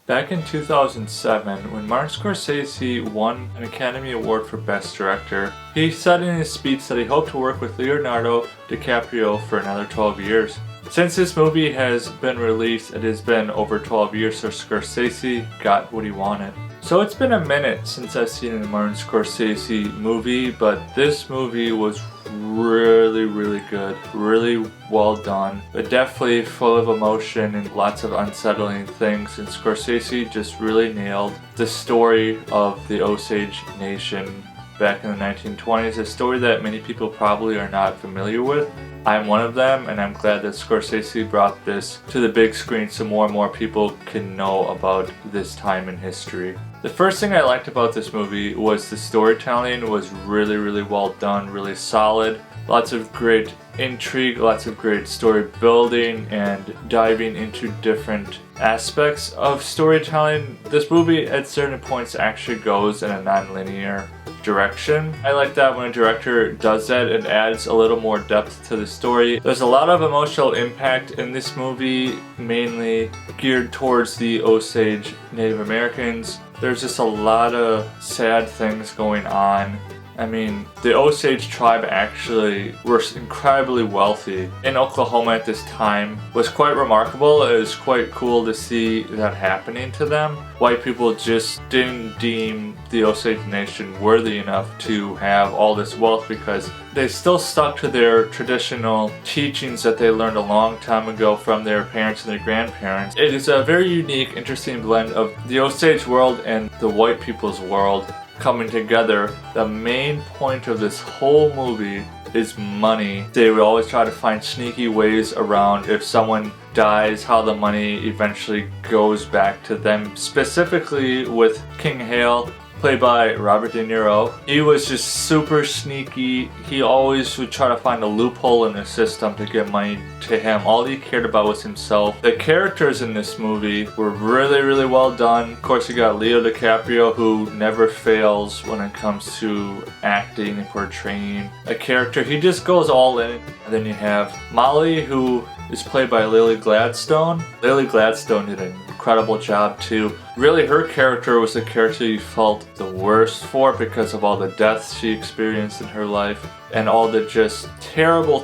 Back in 2007, when Martin Scorsese won an Academy Award for Best Director, he said in his speech that he hoped to work with Leonardo DiCaprio for another 12 years. Since this movie has been released, it has been over 12 years, so Scorsese got what he wanted. So it's been a minute since I've seen a Martin Scorsese movie, but this movie was really good, really well done, but definitely full of emotion and lots of unsettling things, and Scorsese just really nailed the story of the Osage Nation back in the 1920s, a story that many people probably are not familiar with. I'm one of them, and I'm glad that Scorsese brought this to the big screen so more and more people can know about this time in history. The first thing I liked about this movie was the storytelling was really well done, really solid. Lots of great intrigue, lots of great story building, and diving into different aspects of storytelling. This movie at certain points actually goes in a non-linear direction. I like that when a director does that, it adds a little more depth to the story. There's a lot of emotional impact in this movie, mainly geared towards the Osage Native Americans. There's just a lot of sad things going on. I mean, the Osage tribe actually were incredibly wealthy in Oklahoma at this time. It was quite remarkable. It was quite cool to see that happening to them. White people just didn't deem the Osage Nation worthy enough to have all this wealth because they still stuck to their traditional teachings that they learned a long time ago from their parents and their grandparents. It is a very unique, interesting blend of the Osage world and the white people's world coming together. The main point of this whole movie is money. They would always try to find sneaky ways around if someone dies, how the money eventually goes back to them. Specifically with King Hale, played by Robert De Niro. He was just super sneaky. He always would try to find a loophole in the system to get money to him. All he cared about was himself. The characters in this movie were really well done. Of course, you got Leo DiCaprio, who never fails when it comes to acting and portraying a character. He just goes all in. And then you have Molly, who is played by Lily Gladstone. Lily Gladstone did an incredible job too. Really, her character was the character you felt the worst for because of all the deaths she experienced in her life and all the just terrible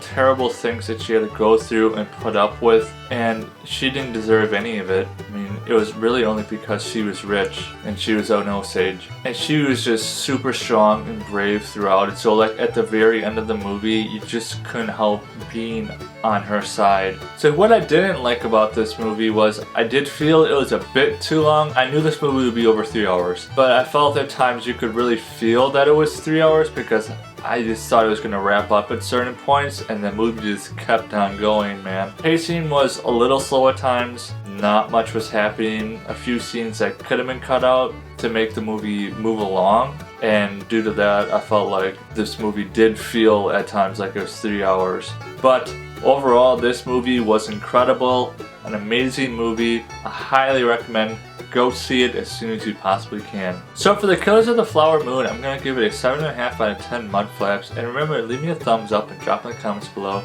things that she had to go through and put up with, and she didn't deserve any of it. I mean, it was really only because she was rich and she was an Osage, and she was just super strong and brave throughout it. So like at the very end of the movie, you just couldn't help being on her side. So what I didn't like about this movie was I did feel it was a bit too long. I knew this movie would be over 3 hours, but I felt at times you could really feel that it was 3 hours because I just thought it was going to wrap up at certain points, and the movie just kept on going, man. Pacing was a little slow at times. Not much was happening. A few scenes that could have been cut out to make the movie move along, and due to that, I felt like this movie did feel at times like it was 3 hours. But overall, this movie was incredible. An amazing movie. I highly recommend. Go see it as soon as you possibly can. So for The Killers of the Flower Moon, I'm going to give it a 7.5 out of 10 Mudflaps. And remember, leave me a thumbs up and drop in the comments below.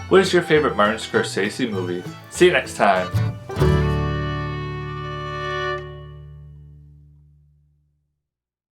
What is your favorite Martin Scorsese movie? See you next time.